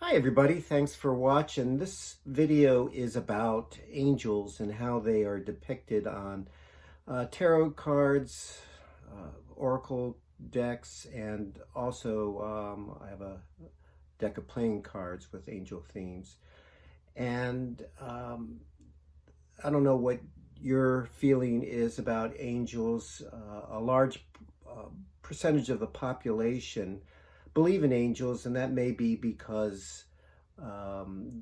Hi everybody, thanks for watching. This video is about angels and how they are depicted on tarot cards, oracle decks, and also I have a deck of playing cards with angel themes. And I don't know what your feeling is about angels. A large percentage of the population believe in angels, and that may be because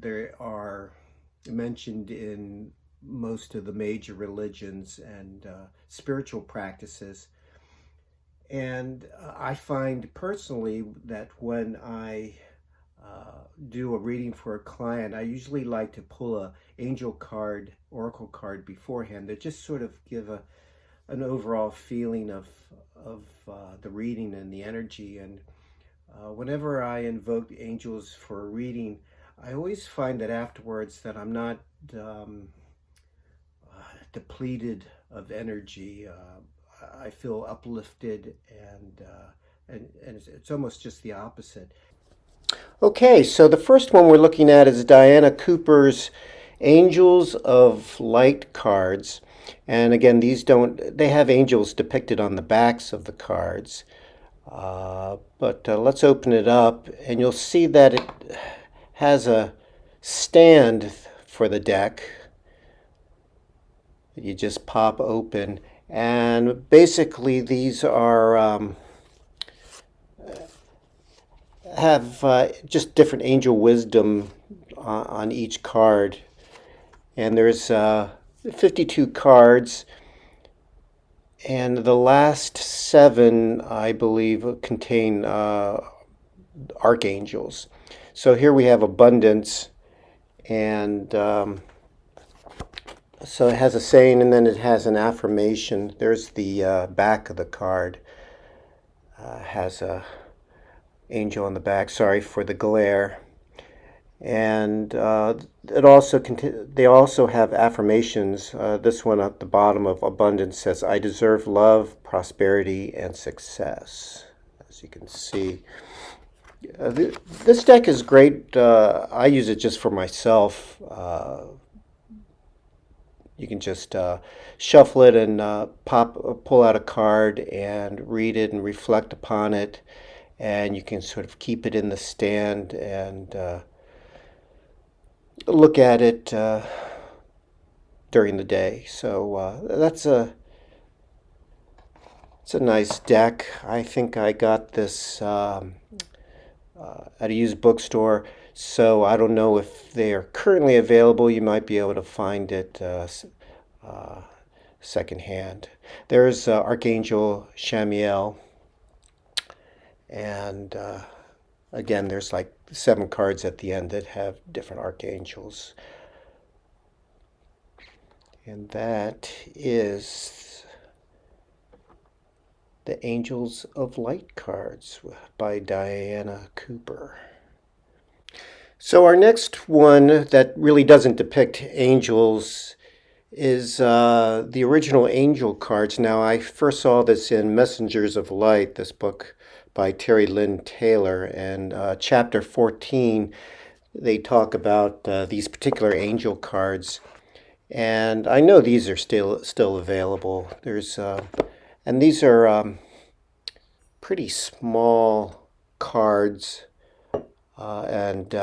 they are mentioned in most of the major religions and spiritual practices. And I find personally that when I do a reading for a client, I usually like to pull a angel card, oracle card beforehand to just sort of give an overall feeling of the reading and the energy. And whenever I invoke angels for a reading, I always find that afterwards that I'm not depleted of energy. I feel uplifted, and it's almost just the opposite. Okay, so the first one we're looking at is Diana Cooper's Angels of Light cards. And again, they have angels depicted on the backs of the cards. But let's open it up, and you'll see that it has a stand for the deck that you just pop open. And basically, these are have just different angel wisdom on each card. And there's 52 cards, and the last 7, I believe, contain archangels. So here we have abundance, and so it has a saying, and then it has an affirmation. There's the back of the card. Has a angel on the back. Sorry for the glare. And they also have affirmations. This one at the bottom of abundance says, "I deserve love, prosperity, and success." As you can see, this deck is great. I use it just for myself. You can just shuffle it and pull out a card and read it and reflect upon it, and you can sort of keep it in the stand and look at it during the day. So it's a nice deck. I think I got this at a used bookstore, so I don't know if they are currently available. You might be able to find it secondhand. There's Archangel Shamiel, and again, there's like 7 cards at the end that have different archangels. And that is the Angels of Light cards by Diana Cooper. So our next one that really doesn't depict angels is the original angel cards. Now, I first saw this in Messengers of Light, this book by Terry Lynn Taylor, and chapter 14, they talk about these particular angel cards, and I know these are still available. And these are pretty small cards, and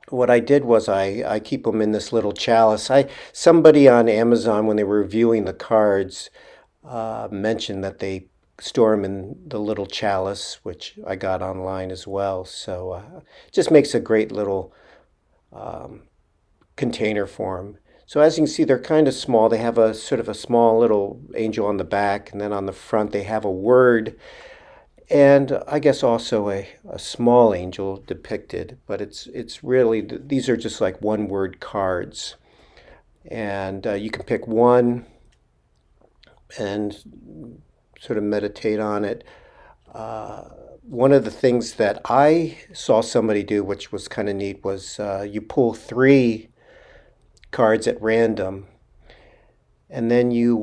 what I did was I keep them in this little chalice. Somebody on Amazon, when they were reviewing the cards, mentioned that they store them in the little chalice, which I got online as well. So it just makes a great little container for them. So as you can see, they're kind of small. They have a sort of a small little angel on the back, and then on the front they have a word, and I guess also a small angel depicted. But it's really, these are just like one-word cards, and you can pick one and sort of meditate on it. One of the things that I saw somebody do, which was kind of neat, was you pull 3 cards at random, and then you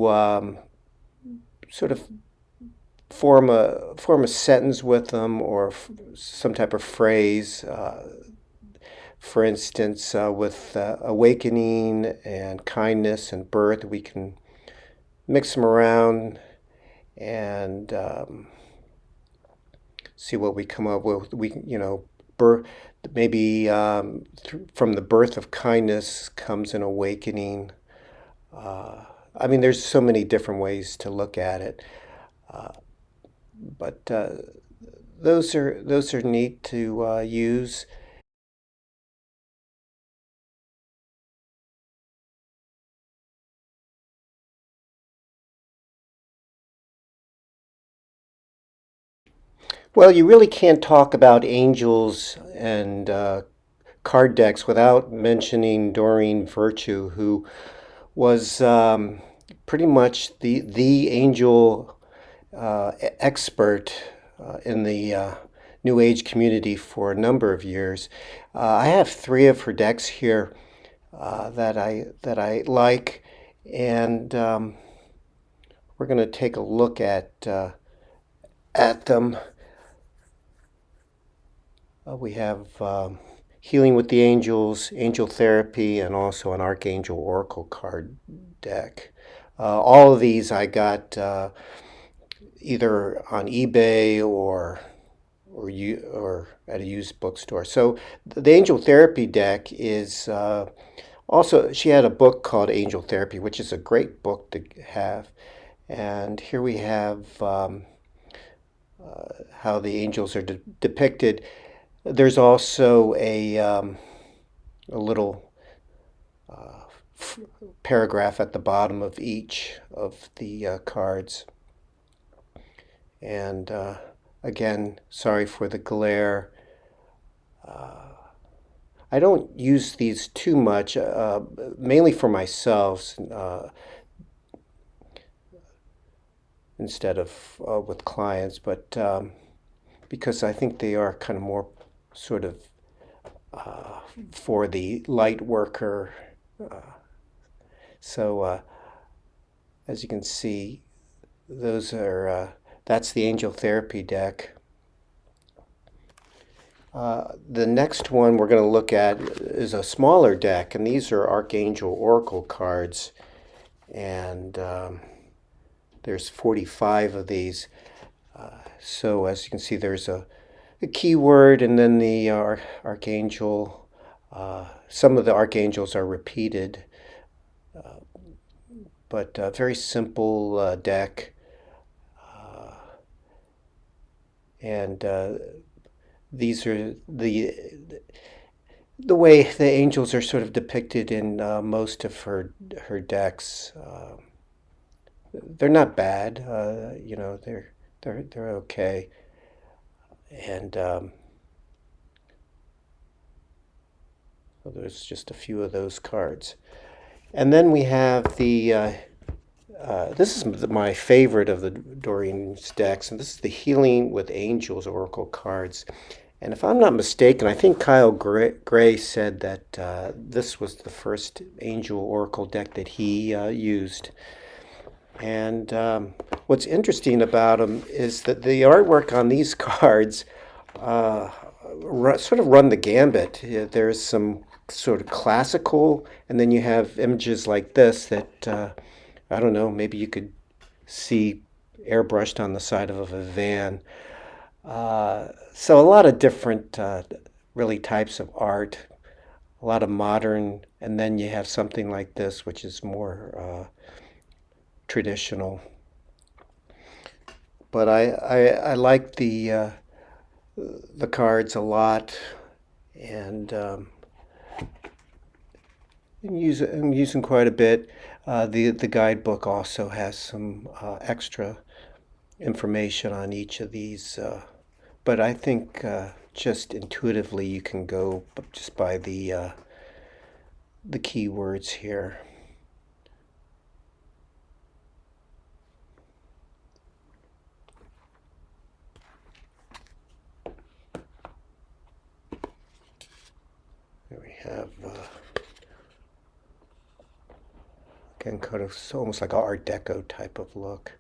sort of form a sentence with them, or some type of phrase. For instance, with awakening and kindness and birth, we can mix them around and see what we come up with. Birth, maybe from the birth of kindness comes an awakening. Uh, I mean, there's so many different ways to look at it, but those are neat to use. Well, you really can't talk about angels and card decks without mentioning Doreen Virtue, who was pretty much the angel expert in the New Age community for a number of years. I have three of her decks here that I like, and we're going to take a look at them. We have Healing with the Angels, Angel Therapy, and also an Archangel Oracle card deck. All of these I got either on eBay or at a used bookstore. So the Angel Therapy deck is also, she had a book called Angel Therapy, which is a great book to have. And here we have how the angels are depicted. There's also a little paragraph at the bottom of each of the cards. And again, sorry for the glare. I don't use these too much, mainly for myself instead of with clients, but because I think they are kind of more sort of for the light worker. So as you can see, those are that's the Angel Therapy deck. The next one we're going to look at is a smaller deck, and these are Archangel Oracle cards, and there's 45 of these. So as you can see, there's a keyword, and then the archangel. Some of the archangels are repeated, but a very simple deck. And these are the way the angels are sort of depicted in most of her decks. They're not bad, they're okay, and well, there's just a few of those cards, and then we have the. This is my favorite of the Doreen's decks, and this is the Healing with Angels Oracle cards. And if I'm not mistaken, I think Kyle Gray said that this was the first Angel Oracle deck that he used. And what's interesting about them is that the artwork on these cards sort of run the gambit. There's some sort of classical, and then you have images like this that I don't know, maybe you could see airbrushed on the side of a van. So a lot of different, really types of art, a lot of modern, and then you have something like this, which is more traditional. But I like the cards a lot, and I'm using quite a bit. The guidebook also has some extra information on each of these, but I think just intuitively you can go just by the keywords here. There we have again kind of almost like an Art Deco type of look.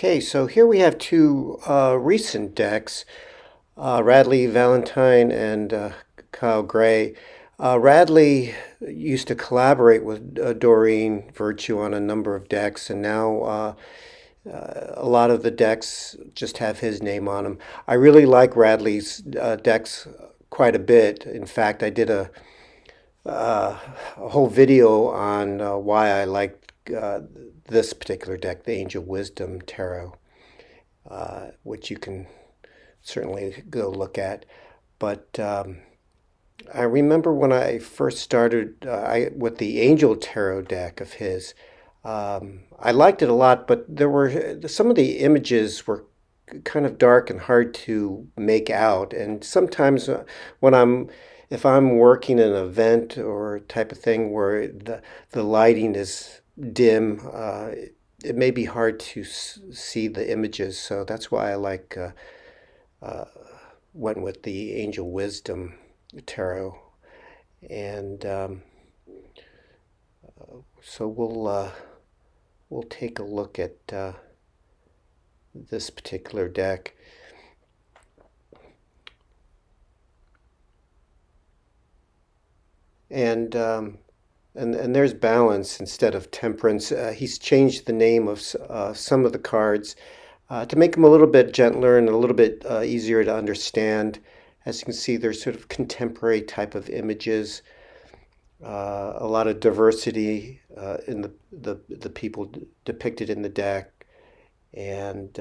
Okay, so here we have two recent decks, Radley Valentine and Kyle Gray. Radley used to collaborate with Doreen Virtue on a number of decks, and now a lot of the decks just have his name on them. I really like Radley's decks quite a bit. In fact, I did a whole video on why I like this particular deck, the Angel Wisdom Tarot, which you can certainly go look at. But I remember when I first started with the Angel Tarot deck of his. I liked it a lot, but there were some of the images were kind of dark and hard to make out. And sometimes when if I'm working an event or type of thing where the lighting is dim, it may be hard to see the images. So that's why I uh, went with the Angel Wisdom Tarot. And so we'll take a look at this particular deck. And there's balance instead of temperance. He's changed the name of some of the cards to make them a little bit gentler and a little bit easier to understand. As you can see, there's sort of contemporary type of images, a lot of diversity in the people depicted in the deck, and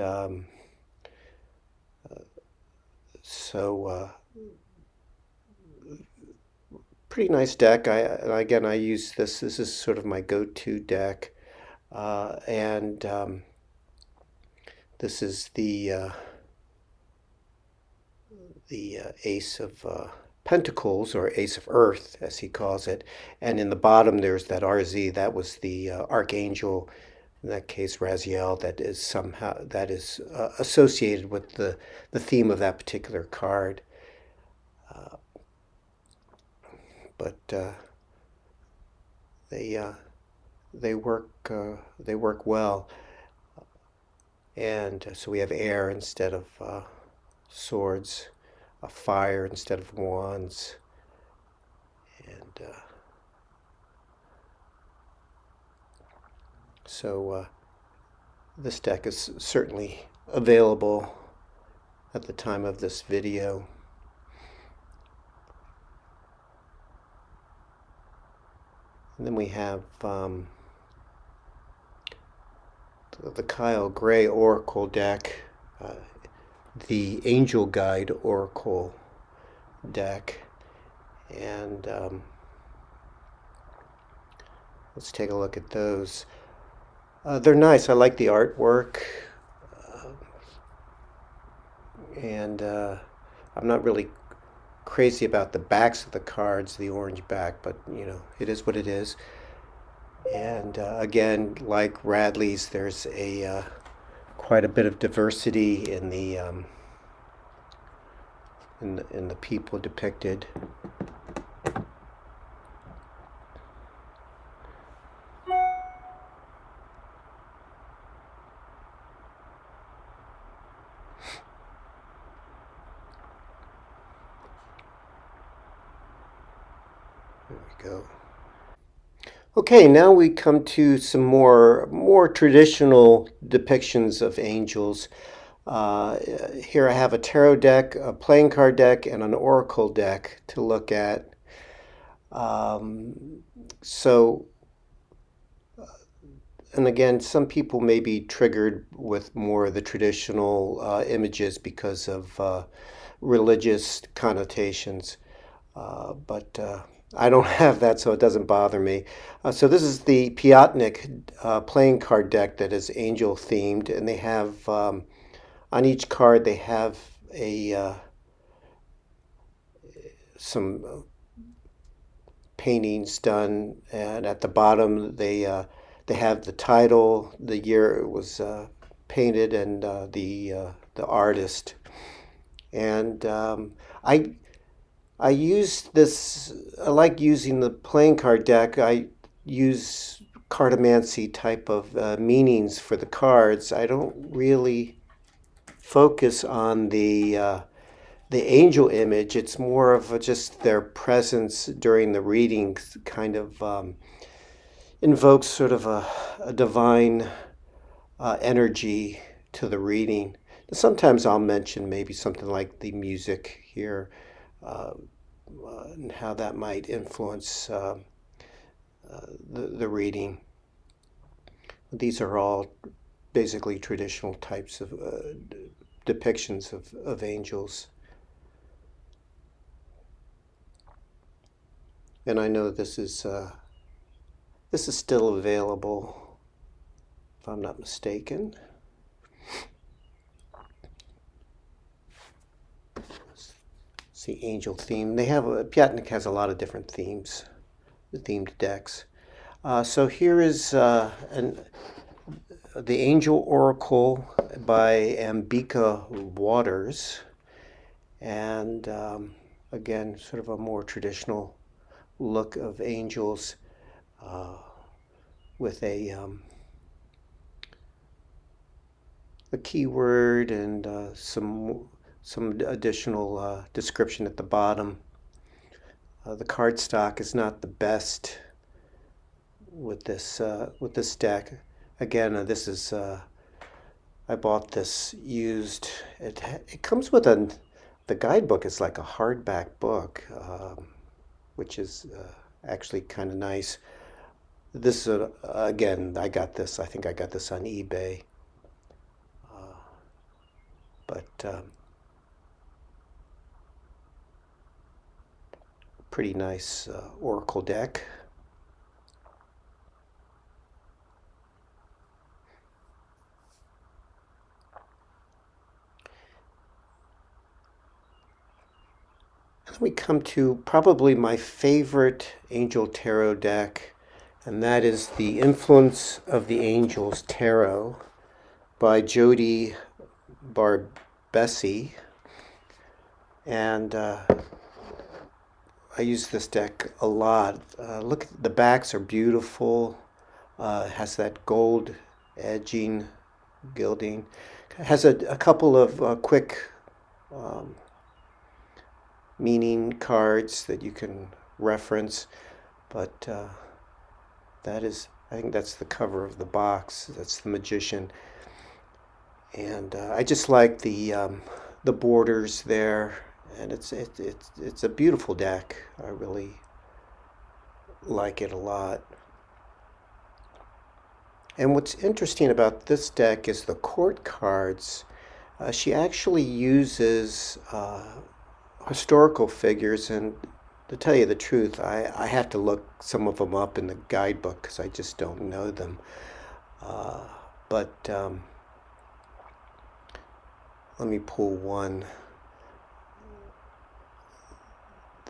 so pretty nice deck. Again, I use this. This is sort of my go-to deck, and this is the Ace of Pentacles, or Ace of Earth, as he calls it. And in the bottom, there's that RZ. That was the Archangel, in that case, Raziel, that is associated with the theme of that particular card. But they work well. And so we have air instead of swords, a fire instead of wands, and so this deck is certainly available at the time of this video. And then we have the Kyle Gray Oracle deck, the Angel Guide Oracle deck, and let's take a look at those. They're nice. I like the artwork, and I'm not really crazy about the backs of the cards, the orange back, but you know, it is what it is. And again, like Radley's, there's quite a bit of diversity in the people depicted. There we go. Okay, now we come to some more traditional depictions of angels. Here I have a tarot deck, a playing card deck, and an oracle deck to look at. So, and again, some people may be triggered with more of the traditional images because of religious connotations, but I don't have that, so it doesn't bother me. So this is the Piatnik playing card deck that is angel themed, and they have on each card they have some paintings done, and at the bottom they have the title, the year it was painted, and the artist. And I use this. I like using the playing card deck. I use cartomancy type of meanings for the cards, I don't really focus on the angel image. It's more of just their presence during the reading kind of invokes sort of a divine energy to the reading. Sometimes I'll mention maybe something like the music here and how that might influence the reading. These are all basically traditional types of depictions of angels. And I know this is still available, if I'm not mistaken. It's the angel theme. They have Piatnik has a lot of different themes, the themed decks. So here is the Angel Oracle by Ambika Waters, and again, sort of a more traditional look of angels with a keyword and some additional description at the bottom. The cardstock is not the best with this deck. Again, this is I bought this used. It comes with the guidebook is like a hardback book, which is actually kind of nice. This again, I got this. I think I got this on eBay, but pretty nice oracle deck. And we come to probably my favorite Angel Tarot deck, and that is The Influence of the Angels Tarot by Jody Barbesi. And I use this deck a lot. Look, the backs are beautiful. It has that gold edging, gilding. It has a couple of quick meaning cards that you can reference, but that is, I think that's the cover of the box. That's the Magician, and I just like the borders there, and it's a beautiful deck. I really like it a lot. And what's interesting about this deck is the court cards. She actually uses historical figures, and to tell you the truth, I have to look some of them up in the guidebook because I just don't know them. But let me pull one.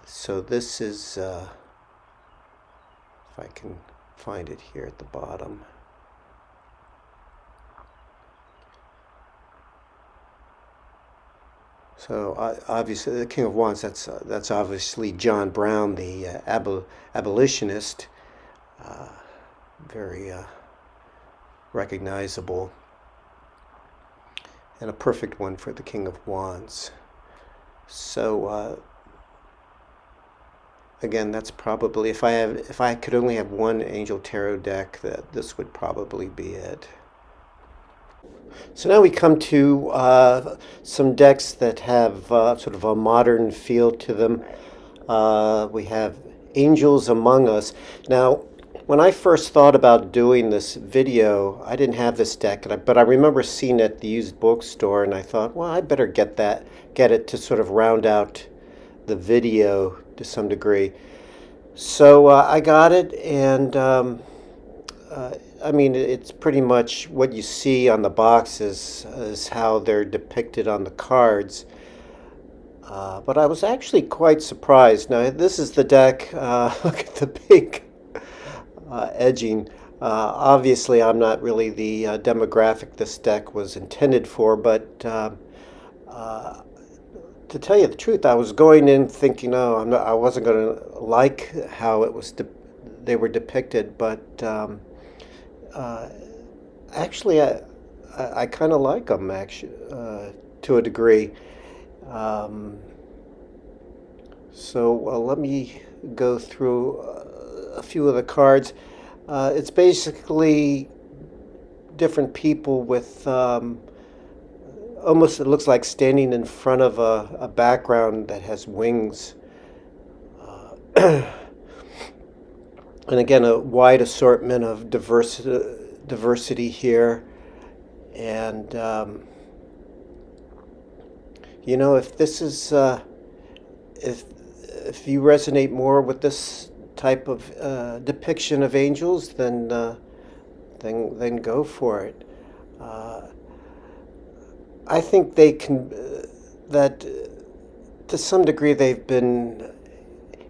So this is, if I can find it here at the bottom. So obviously, the King of Wands, that's obviously John Brown, the abolitionist, very recognizable, and a perfect one for the King of Wands. So again, that's probably, if I could only have one Angel Tarot deck, this would probably be it. So now we come to some decks that have sort of a modern feel to them. We have Angels Among Us. Now, when I first thought about doing this video, I didn't have this deck, but I remember seeing it at the used bookstore, and I thought, well, I better get it to sort of round out the video to some degree. So I got it, and I mean, it's pretty much what you see on the box is how they're depicted on the cards. But I was actually quite surprised. Now, this is the deck. Look at the big edging. Obviously, I'm not really the demographic this deck was intended for, but to tell you the truth, I was going in thinking, oh, I wasn't going to like how it was they were depicted, but uh, actually, I kind of like them actually, to a degree. Um, so let me go through a few of the cards. It's basically different people with almost, it looks like standing in front of a background that has wings. Uh, and again, a wide assortment of diversity here. And if this is if you resonate more with this type of depiction of angels, then go for it. Uh, I think they can that to some degree they've been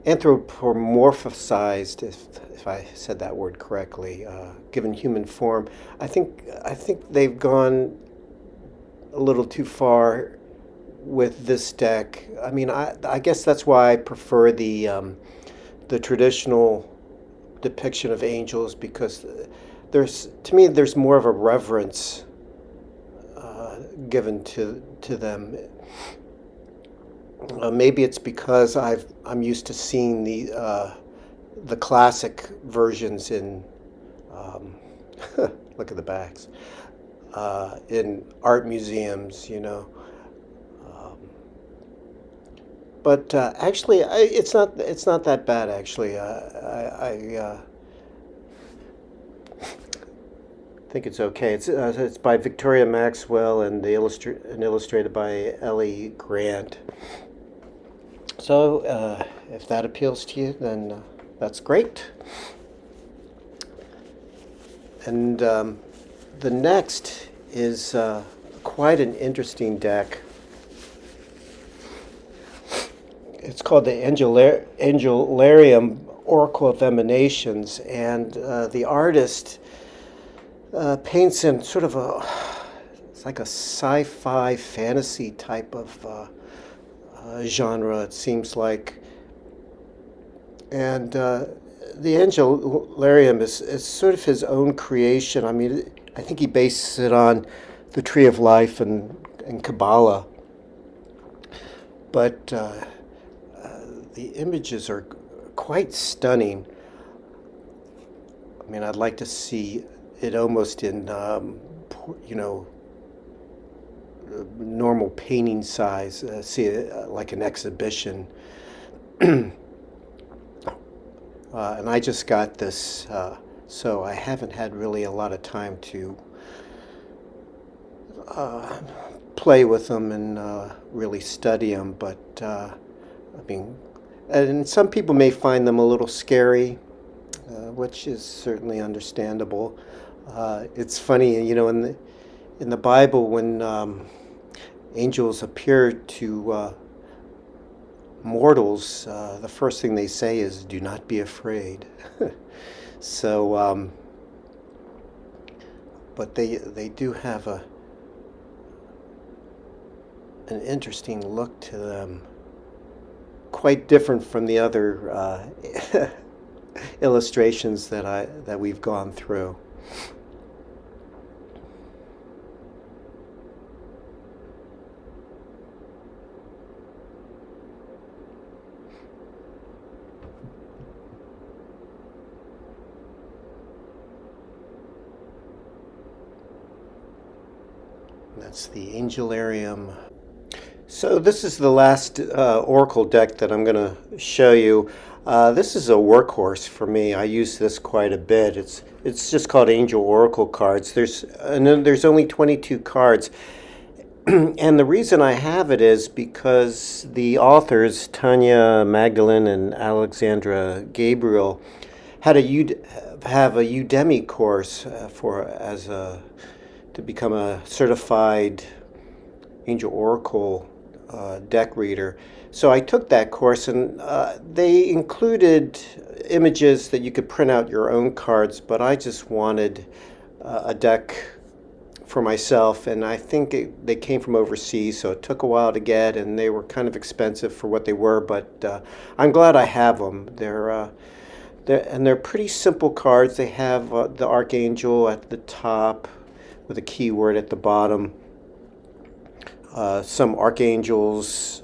anthropomorphized, if I said that word correctly, given human form. I think they've gone a little too far with this deck. I mean, I guess that's why I prefer the traditional depiction of angels, because to me there's more of a reverence given to them. Maybe it's because I'm used to seeing the classic versions in look at the backs in art museums, Um, but actually, it's not that bad. Actually, I think it's okay. It's by Victoria Maxwell and illustrated by Ellie Grant. So, if that appeals to you, then that's great. And the next is quite an interesting deck. It's called the Angelarium Oracle of Emanations, and the artist paints in sort of it's like a sci-fi fantasy type of genre, it seems like. And the Angelarium is sort of his own creation. I mean, I think he bases it on the Tree of Life and Kabbalah. But the images are quite stunning. I mean, I'd like to see it almost in, normal painting size, see it like an exhibition. And I just got this, so I haven't had really a lot of time to play with them and really study them. But I mean, and some people may find them a little scary, which is certainly understandable. It's funny, in the Bible, when angels appear to mortals, the first thing they say is, "Do not be afraid." So, but they do have an interesting look to them, quite different from the other illustrations that we've gone through. That's the Angelarium. So this is the last Oracle deck that I'm going to show you. This is a workhorse for me. I use this quite a bit. It's just called Angel Oracle cards. There's only 22 cards. And the reason I have it is because the authors, Tanya Magdalene and Alexandra Gabriel, have a Udemy course to become a certified Angel Oracle deck reader. So I took that course, and they included images that you could print out your own cards, but I just wanted a deck for myself, and I think they came from overseas, so it took a while to get, and they were kind of expensive for what they were, but I'm glad I have them. They're pretty simple cards. They have the Archangel at the top with a keyword at the bottom. Some Archangels,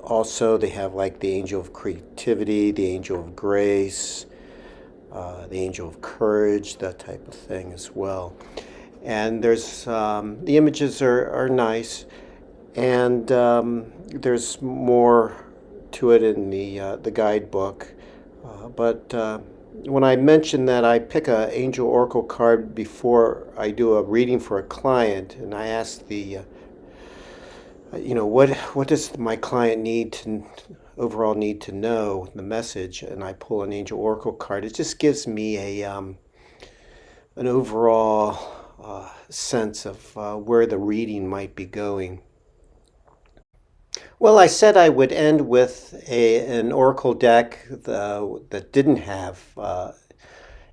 also they have like the Angel of Creativity, the Angel of Grace, the Angel of Courage, that type of thing as well. And there's the images are nice, and there's more to it in the guidebook. But when I mentioned that I pick a angel oracle card before I do a reading for a client, and I ask the what does my client overall need to know the message, and I pull an angel oracle card, it just gives me an overall sense of where the reading might be going. Well, I said I would end with an oracle deck that didn't have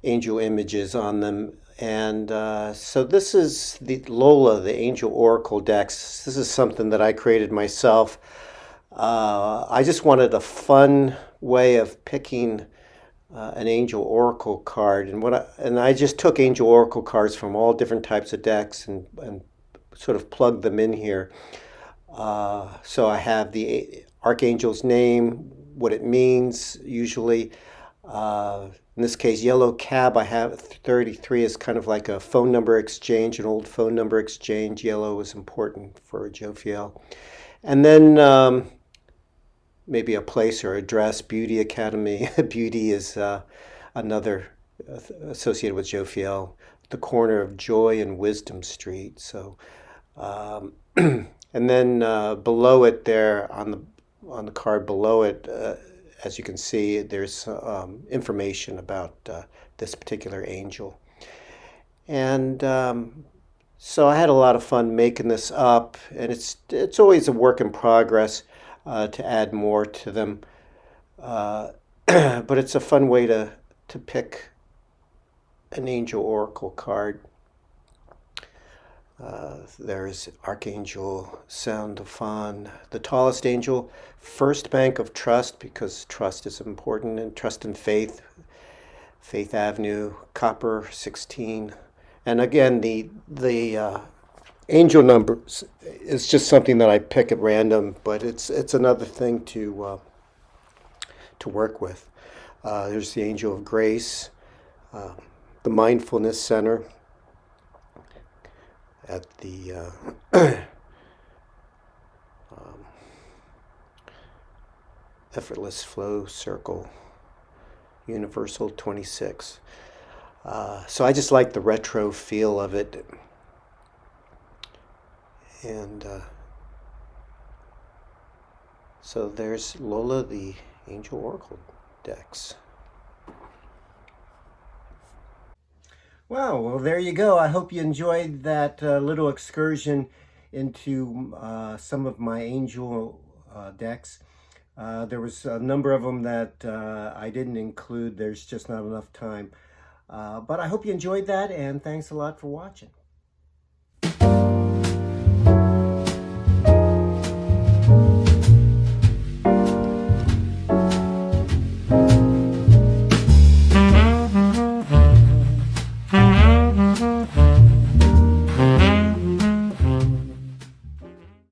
angel images on them. And so this is the Lola, the Angel Oracle decks. This is something that I created myself. I just wanted a fun way of picking an Angel Oracle card, and I just took Angel Oracle cards from all different types of decks and sort of plugged them in here. So I have the Archangel's name, what it means usually. In this case, yellow cab, I have 33 is kind of like a phone number exchange, an old phone number exchange. Yellow is important for Jophiel. And then maybe a place or address, Beauty Academy. Beauty is another associated with Jophiel, the corner of Joy and Wisdom Street. So, and then below it there on the card below it, as you can see, there's information about this particular angel. And so I had a lot of fun making this up, and it's always a work in progress to add more to them. But it's a fun way to pick an angel oracle card. There's Archangel Sound-Ophon, the tallest angel, first bank of trust, because trust is important, and trust and faith, Faith Avenue, Copper 16. And again, the angel numbers is just something that I pick at random, but it's another thing to work with. There's the Angel of Grace, the Mindfulness Center at the Effortless Flow Circle, Universal 26. So I just like the retro feel of it. And so there's Lola, the Angel Oracle decks. Wow, well, there you go. I hope you enjoyed that little excursion into some of my angel decks. There was a number of them that I didn't include. There's just not enough time. But I hope you enjoyed that, and thanks a lot for watching.